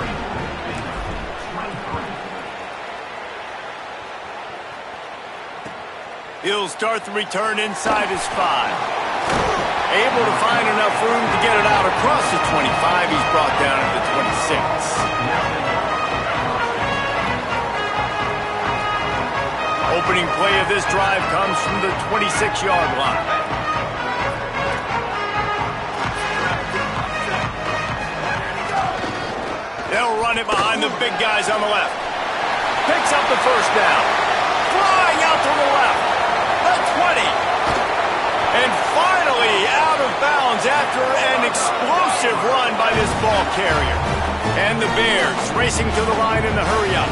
He'll start the return inside his 5. Able to find enough room to get it out across the 25. He's brought down at the 26. Opening play of this drive comes from the 26-yard line. They'll run it behind the big guys on the left. Picks up the first down. Flying out to the left. The 20. And finally out of bounds after an explosive run by this ball carrier. And the Bears racing to the line in the hurry-up.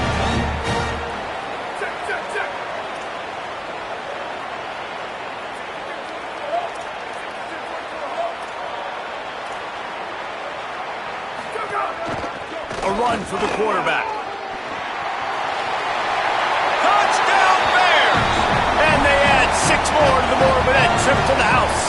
A run for the quarterback. Touchdown Bears! And they add 6 more to the board with that trip to the house.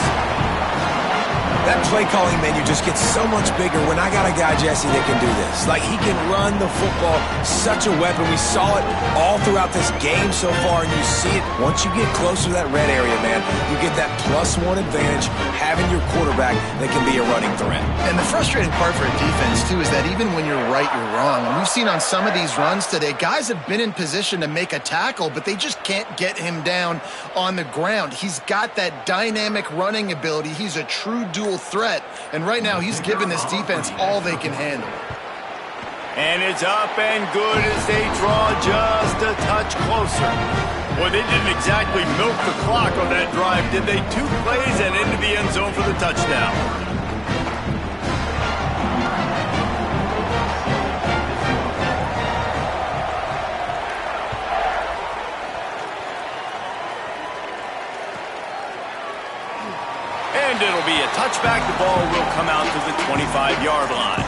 That play calling menu just gets so much bigger when I got a guy, Jesse, that can do this. Like, he can run the football, such a weapon. We saw it all throughout this game so far, and you see it once you get closer to that red area, man. You get that +1 advantage, having your quarterback that can be a running threat. And the frustrating part for a defense, too, is that even when you're right, you're wrong. And we've seen on some of these runs today, guys have been in position to make a tackle, but they just can't get him down on the ground. He's got that dynamic running ability. He's a true dual threat, and right now he's given this defense all they can handle. And it's up and good as they draw just a touch closer. Boy, they didn't exactly milk the clock on that drive, did they? 2 plays and into the end zone for the touchdown. And it'll be a touchback. The ball will come out to the 25-yard line.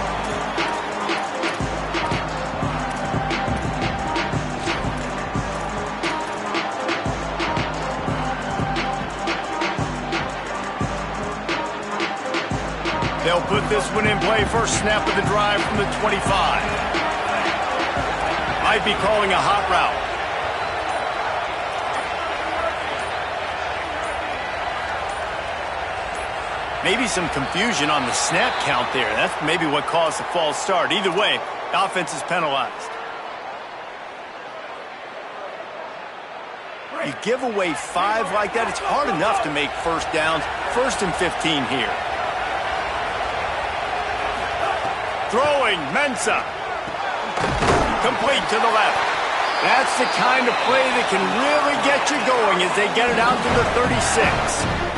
They'll put this one in play. First snap of the drive from the 25. Might be calling a hot route. Maybe some confusion on the snap count there. That's maybe what caused the false start. Either way, the offense is penalized. You give away 5 like that, it's hard enough to make first downs. 1st and 15 here. Throwing, Ncaa. Complete to the left. That's the kind of play that can really get you going as they get it out to the 36.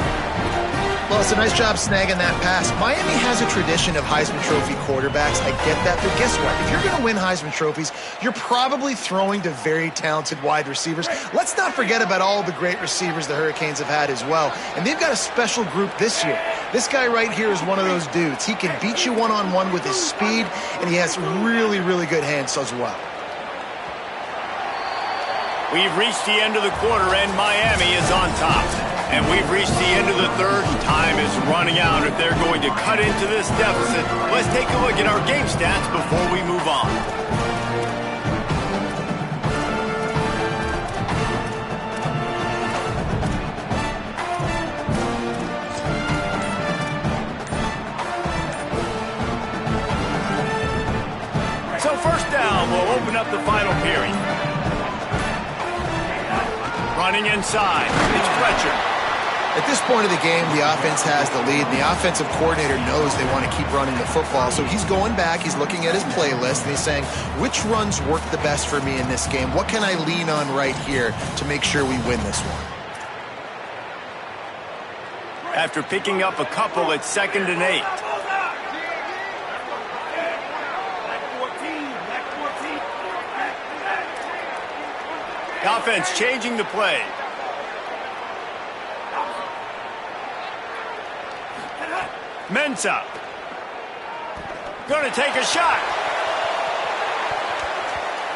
Well, it's a nice job snagging that pass. Miami has a tradition of Heisman Trophy quarterbacks. I get that, but guess what? If you're going to win Heisman Trophies, you're probably throwing to very talented wide receivers. Let's not forget about all the great receivers the Hurricanes have had as well. And they've got a special group this year. This guy right here is one of those dudes. He can beat you one-on-one with his speed, and he has really, really good hands as well. We've reached the end of the quarter, and Miami is on top. And we've reached the end of the third, and time is running out if they're going to cut into this deficit. Let's take a look at our game stats before we move on. So first down, we'll open up the final period. Running inside, it's Fletcher. At this point of the game, the offense has the lead, and the offensive coordinator knows they want to keep running the football. So he's going back, he's looking at his playlist, and he's saying, which runs work the best for me in this game? What can I lean on right here to make sure we win this one? After picking up a couple, it's 2nd and 8. The offense changing the play. Ncaa. Going to take a shot.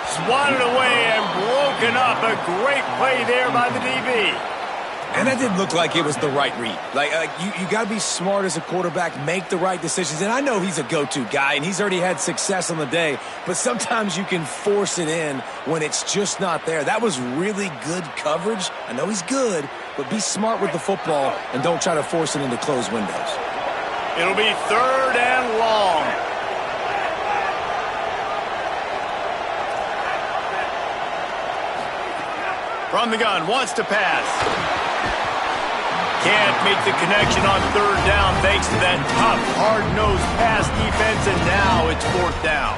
Swatted away and broken up. A great play there by the DB. And that didn't look like it was the right read. You got to be smart as a quarterback, make the right decisions. And I know he's a go-to guy, and he's already had success on the day. But sometimes you can force it in when it's just not there. That was really good coverage. I know he's good, but be smart with the football and don't try to force it into closed windows. It'll be 3rd and long. From the gun, wants to pass. Can't make the connection on 3rd down thanks to that tough, hard-nosed pass defense, and now it's 4th down.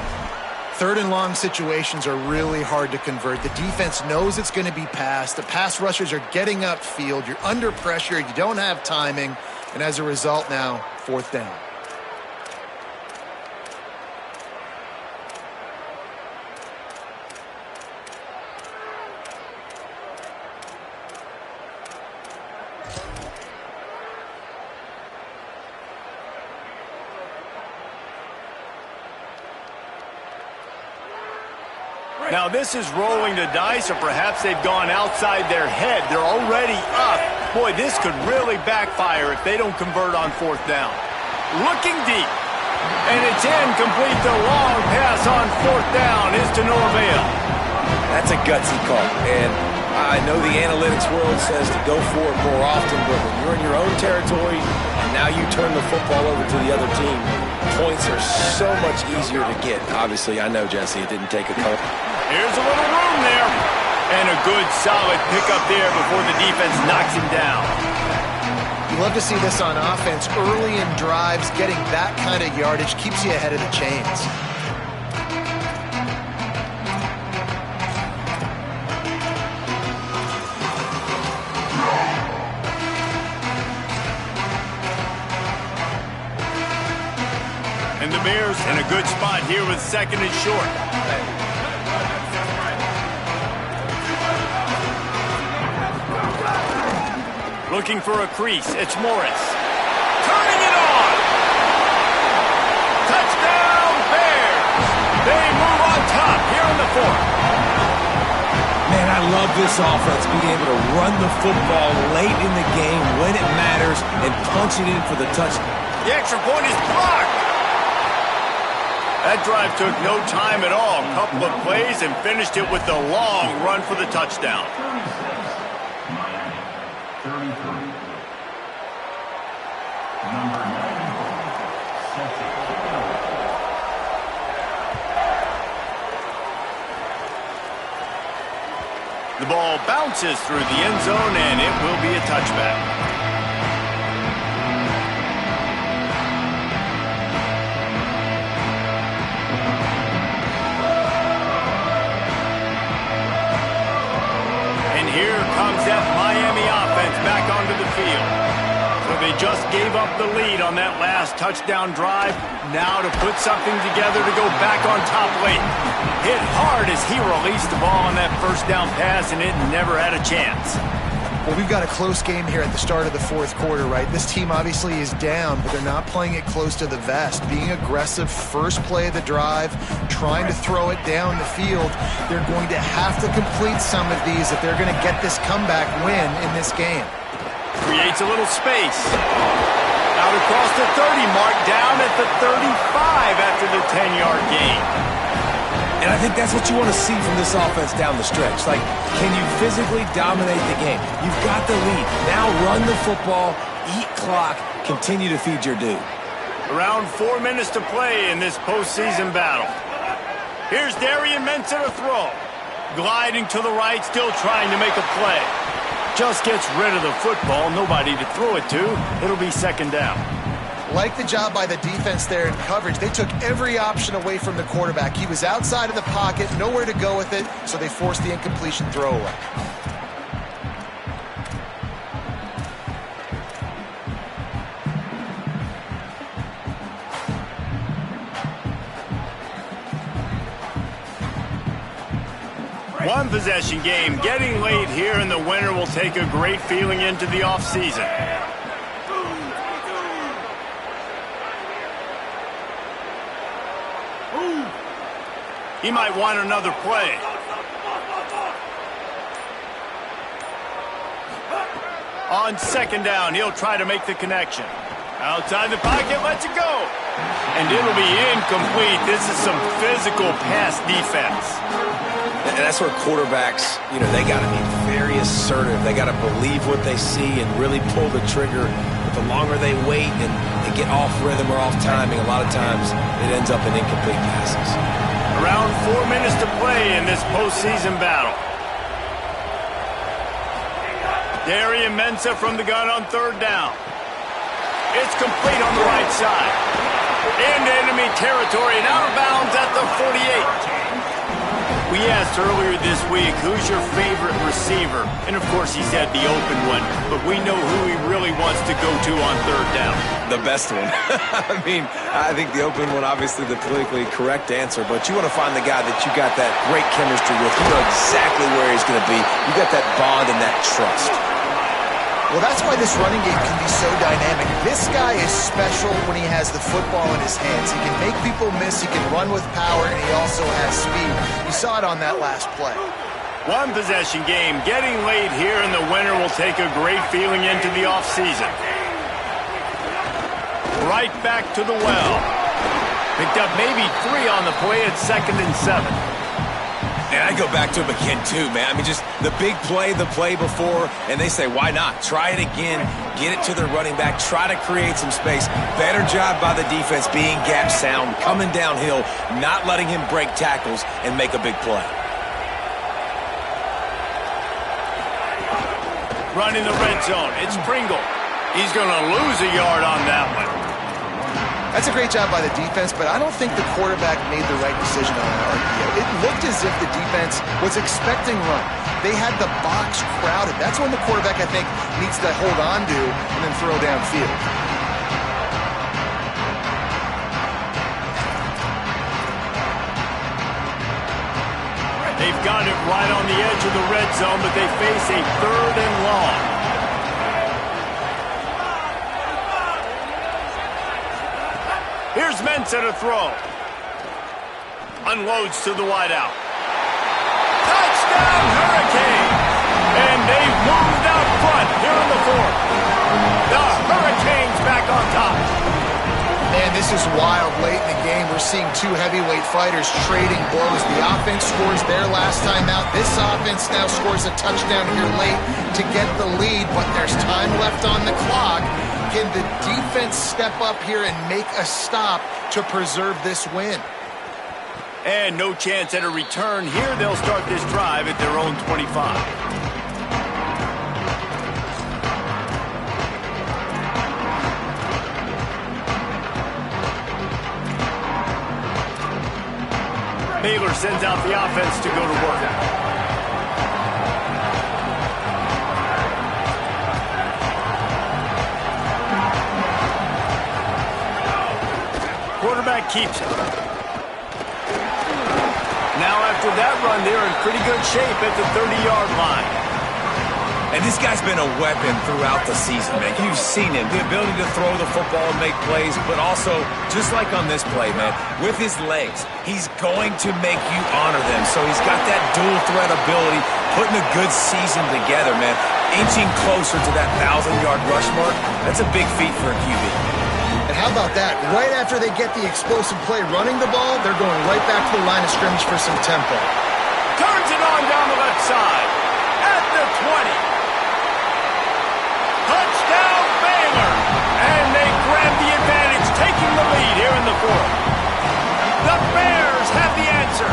3rd and long situations are really hard to convert. The defense knows it's going to be passed. The pass rushers are getting upfield. You're under pressure. You don't have timing. And as a result now, 4th down. Now this is rolling the dice, or perhaps they've gone outside their head. They're already up. Boy, this could really backfire if they don't convert on 4th down. Looking deep. And it's incomplete. The long pass on 4th down is to no avail. That's a gutsy call. And I know the analytics world says to go for it more often, but when you're in your own territory and now you turn the football over to the other team, points are so much easier to get. Obviously, I know, Jesse, it didn't take a couple. Here's a little room there. And a good, solid pickup there before the defense knocks him down. You love to see this on offense. Early in drives, getting that kind of yardage keeps you ahead of the chains. players in a good spot here with second and short. Looking for a crease. It's Morris. Turning it on. Touchdown, Bears. They move on top here in the fourth. Man, I love this offense being able to run the football late in the game when it matters and punch it in for the touchdown. The extra point is blocked. That drive took no time at all. A couple of plays and finished it with a long run for the touchdown. The ball bounces through the end zone, and it will be a touchback. And here comes that Miami offense back onto the field. So they just gave up the lead on that last touchdown drive. Now to put something together to go back on top late. Hit hard as he released the ball on that first down pass, and it never had a chance. Well, we've got a close game here at the start of the fourth quarter, right? This team obviously is down, but they're not playing it close to the vest. Being aggressive, first play of the drive, trying to throw it down the field. They're going to have to complete some of these if they're going to get this comeback win in this game. Creates a little space. Out across the 30 mark, down at the 35 after the 10-yard gain. And I think that's what you want to see from this offense down the stretch. Like, can you physically dominate the game? You've got the lead. Now run the football, eat clock, continue to feed your dude. Around 4 minutes to play in this postseason battle. Here's Darian Ncaa to throw. Gliding to the right, still trying to make a play. Just gets rid of the football, nobody to throw it to. It'll be second down. Like the job by the defense there in coverage. They took every option away from the quarterback. He was outside of the pocket, nowhere to go with it, so they forced the incompletion throwaway. One possession game, getting late here, and the winner will take a great feeling into the offseason. He might want another play. On second down, he'll try to make the connection. Outside the pocket, lets it go. And it'll be incomplete. This is some physical pass defense. And that's where quarterbacks, they got to be very assertive. They got to believe what they see and really pull the trigger. But the longer they wait and get off rhythm or off timing, a lot of times it ends up in incomplete passes. Around 4 minutes to play in this postseason battle. Darian Ncaa from the gun on third down. It's complete on the right side. Into enemy territory and out of bounds at the 48. We asked earlier this week, who's your favorite receiver? And of course he said the open one, but we know who he really wants to go to on third down. The best one. I think the open one, obviously the politically correct answer, but you want to find the guy that you got that great chemistry with. You know exactly where he's going to be. You got that bond and that trust. Well, that's why this running game can be so dynamic. This guy is special when he has the football in his hands. He can make people miss, he can run with power, and he also has speed. You saw it on that last play. One possession game, getting late here, and the winner will take a great feeling into the offseason. Right back to the well. Picked up maybe 3 on the play at 2nd and 7. And I go back to him again, too, man. Just the big play, the play before, and they say, why not? Try it again, get it to their running back, try to create some space. Better job by the defense being gap sound, coming downhill, not letting him break tackles and make a big play. Running the red zone, it's Pringle. He's going to lose a yard on that one. That's a great job by the defense, but I don't think the quarterback made the right decision on that RPO. It looked as if the defense was expecting run. They had the box crowded. That's when the quarterback, I think, needs to hold on to and then throw downfield. They've got it right on the edge of the red zone, but they face a 3rd and long. Here's Ncaa to throw. Unloads to the wideout. Touchdown, Hurricane! And they've moved out front here in the 4th. The Hurricanes back on top. Man, this is wild late in the game. We're seeing two heavyweight fighters trading blows. The offense scores their last time out. This offense now scores a touchdown here late to get the lead, but there's time left on the clock. Can the defense step up here and make a stop to preserve this win? And no chance at a return here. They'll start this drive at their own 25. Baylor sends out the offense to go to work. Quarterback keeps it. Now after that run, they're in pretty good shape at the 30-yard line. And this guy's been a weapon throughout the season, man. You've seen him, the ability to throw the football and make plays, but also, just like on this play, man, with his legs, he's going to make you honor them. So he's got that dual threat ability, putting a good season together, man. Inching closer to that 1,000-yard rush mark, that's a big feat for a QB. And how about that? Right after they get the explosive play running the ball, they're going right back to the line of scrimmage for some tempo. Turns it on down the left side at the 20. Touchdown, Baylor! And they grab the advantage, taking the lead here in the 4th. The Bears have the answer.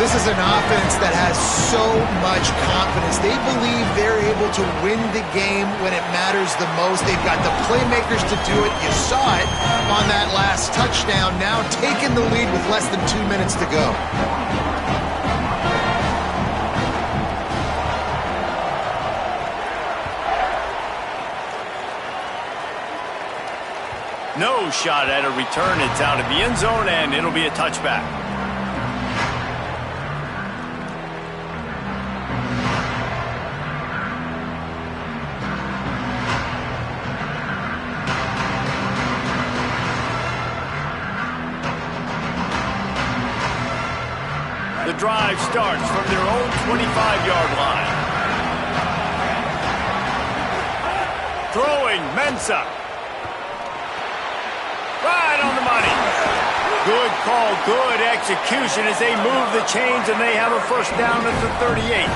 This is an offense that has so much confidence. They believe they're able to win the game when it matters the most. They've got the playmakers to do it. You saw it on that last touchdown. Now taking the lead with less than 2 minutes to go. No shot at a return. It's out of the end zone, and it'll be a touchback. The drive starts from their own 25-yard line. Throwing, Ncaa. Right on the money. Good call, good execution as they move the chains and they have a first down at the 38.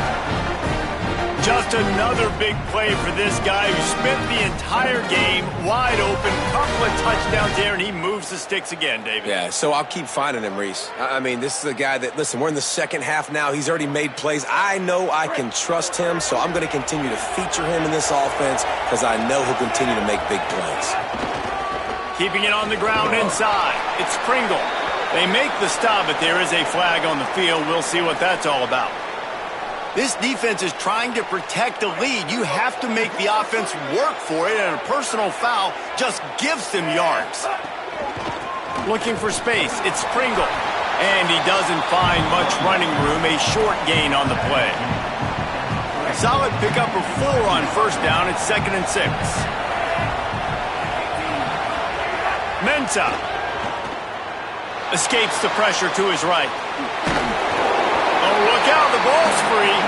Just another big play for this guy who spent the entire game wide open. Couple of touchdowns there, and he moves the sticks again, David. Yeah, so I'll keep finding him, Reese. I mean, this is a guy that, listen, we're in the second half now. He's already made plays. I know I can trust him, so I'm going to continue to feature him in this offense because I know he'll continue to make big plays. Keeping it on the ground inside. It's Pringle. They make the stop, but there is a flag on the field. We'll see what that's all about. This defense is trying to protect the lead. You have to make the offense work for it, and a personal foul just gives them yards. Looking for space. It's Pringle. And he doesn't find much running room. A short gain on the play. Solid pickup of 4 on first down. It's 2nd and 6. Ncaa escapes the pressure to his right. Oh, look out, the ball's free.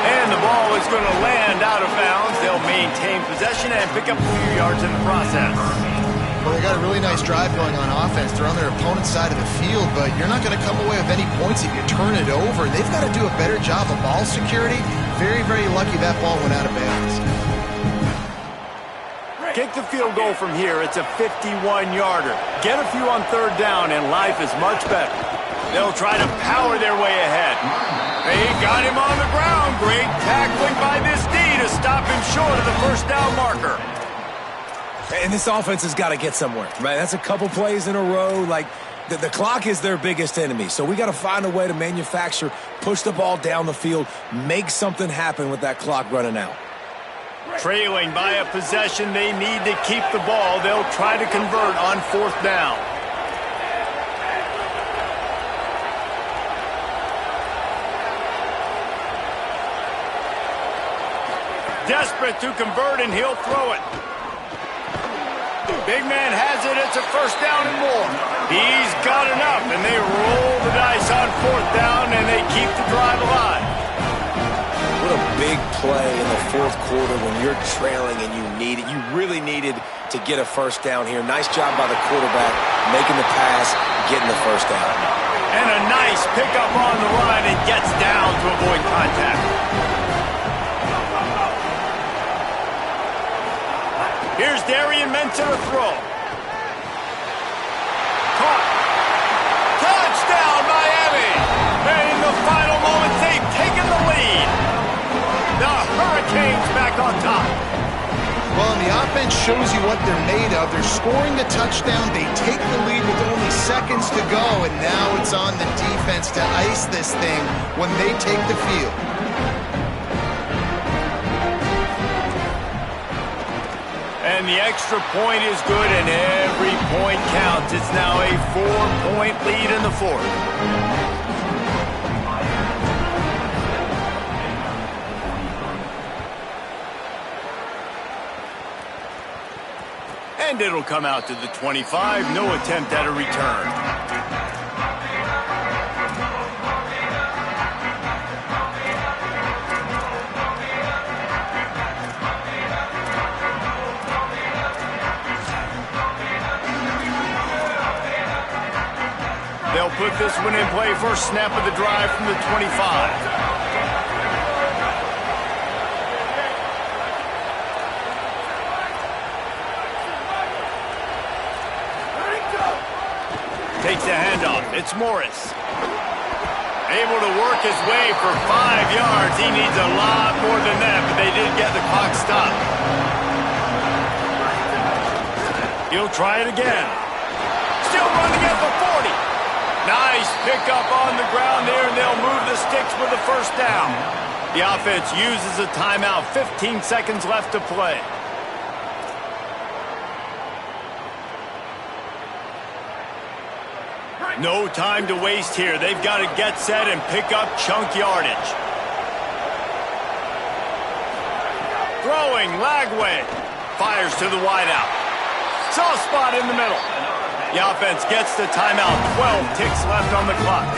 And the ball is going to land out of bounds. They'll maintain possession and pick up a few yards in the process. Well, they got a really nice drive going on offense. They're on their opponent's side of the field, but you're not going to come away with any points if you turn it over. They've got to do a better job of ball security. Very, very lucky that ball went out of bounds. Kick the field goal from here. It's a 51-yarder. Get a few on third down, and life is much better. They'll try to power their way ahead. They got him on the ground. Great tackling by this D to stop him short of the first down marker. And this offense has got to get somewhere, right? That's a couple plays in a row. Like, the clock is their biggest enemy. So we got to find a way to manufacture, push the ball down the field, make something happen with that clock running out. Trailing by a possession, they need to keep the ball. They'll try to convert on fourth down. desperate to convert, and he'll throw it. Big man has it. It's a first down and more. He's got enough, and they roll the dice on fourth down, and they keep the drive alive. What a big play in the fourth quarter when you're trailing and you really needed to get a first down here. Nice job by the quarterback, making the pass, getting the first down. And a nice pickup on the run and gets down to avoid contact. Here's Darian Ncaa to throw. Caught. Touchdown, Miami! And in the final moments, they've taken the lead. The Hurricanes back on top. Well, and the offense shows you what they're made of. They're scoring the touchdown. They take the lead with only seconds to go, and now it's on the defense to ice this thing when they take the field. And the extra point is good, and every point counts. It's now a 4-point lead in the fourth. And it'll come out to the 25. No attempt at a return. They'll put this one in play. First snap of the drive from the 25. Takes the handoff. It's Morris. Able to work his way for 5 yards. He needs a lot more than that, but they did get the clock stopped. He'll try it again. Still running at the 40. Nice pickup on the ground there, and they'll move the sticks with the first down. The offense uses a timeout. 15 seconds left to play. No time to waste here. They've got to get set and pick up chunk yardage. Throwing, Lagway. Fires to the wideout. Soft spot in the middle. The offense gets the timeout. 12 ticks left on the clock.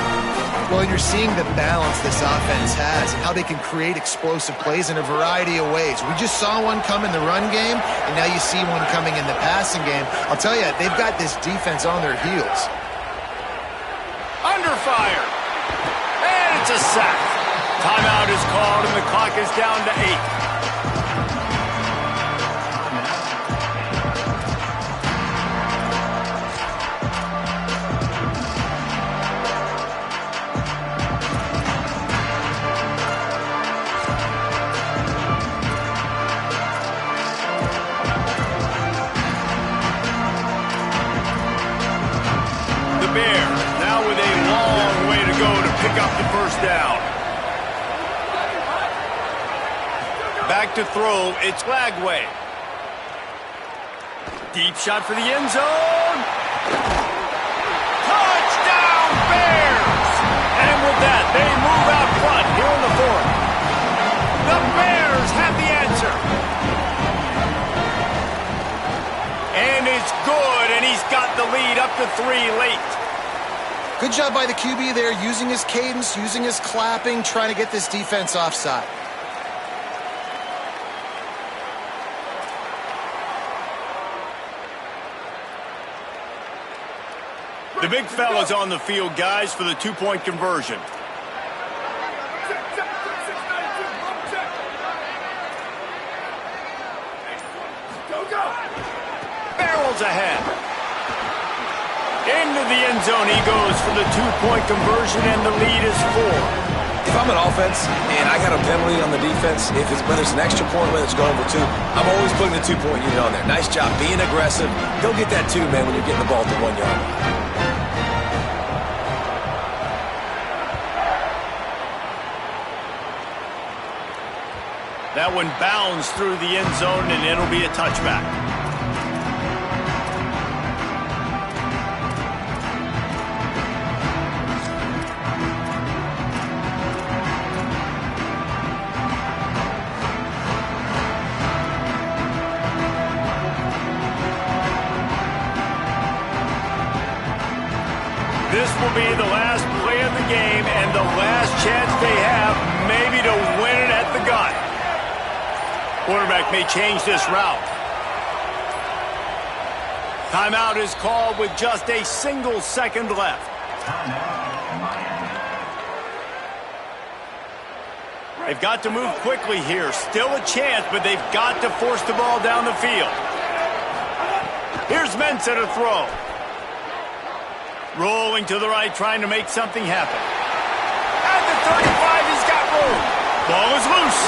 Well, you're seeing the balance this offense has and how they can create explosive plays in a variety of ways. We just saw one come in the run game, and now you see one coming in the passing game. I'll tell you, they've got this defense on their heels. Under fire. And it's a sack. Timeout is called, and the clock is down to 8. Back to throw, it's Lagway. Deep shot for the end zone. Touchdown, Bears! And with that, they move out front here in the fourth. The Bears have the answer. And it's good, and he's got the lead up to 3 late. Good job by the QB there, using his cadence, using his clapping, trying to get this defense offside. The big fella's on the field, guys, for the 2-point conversion. Barrels ahead. Into the end zone he goes for the 2-point conversion, and the lead is 4. If I'm an offense and I got a penalty on the defense, whether it's an extra point, whether it's going for 2, I'm always putting the 2-point unit on there. Nice job being aggressive. Go get that 2, man, when you're getting the ball to the 1 yard line. That one bounds through the end zone, and it'll be a touchback. will be the last play of the game and the last chance they have maybe to win it at the gun. Quarterback may change this route. Timeout is called with just a single second left. They've got to move quickly here. Still a chance, but they've got to force the ball down the field. Here's Ncaa to throw. Rolling to the right, trying to make something happen. At the 35, he's got room. Ball is loose.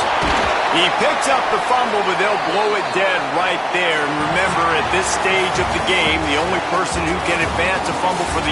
He picks up the fumble, but they'll blow it dead right there. And remember, at this stage of the game, the only person who can advance a fumble for the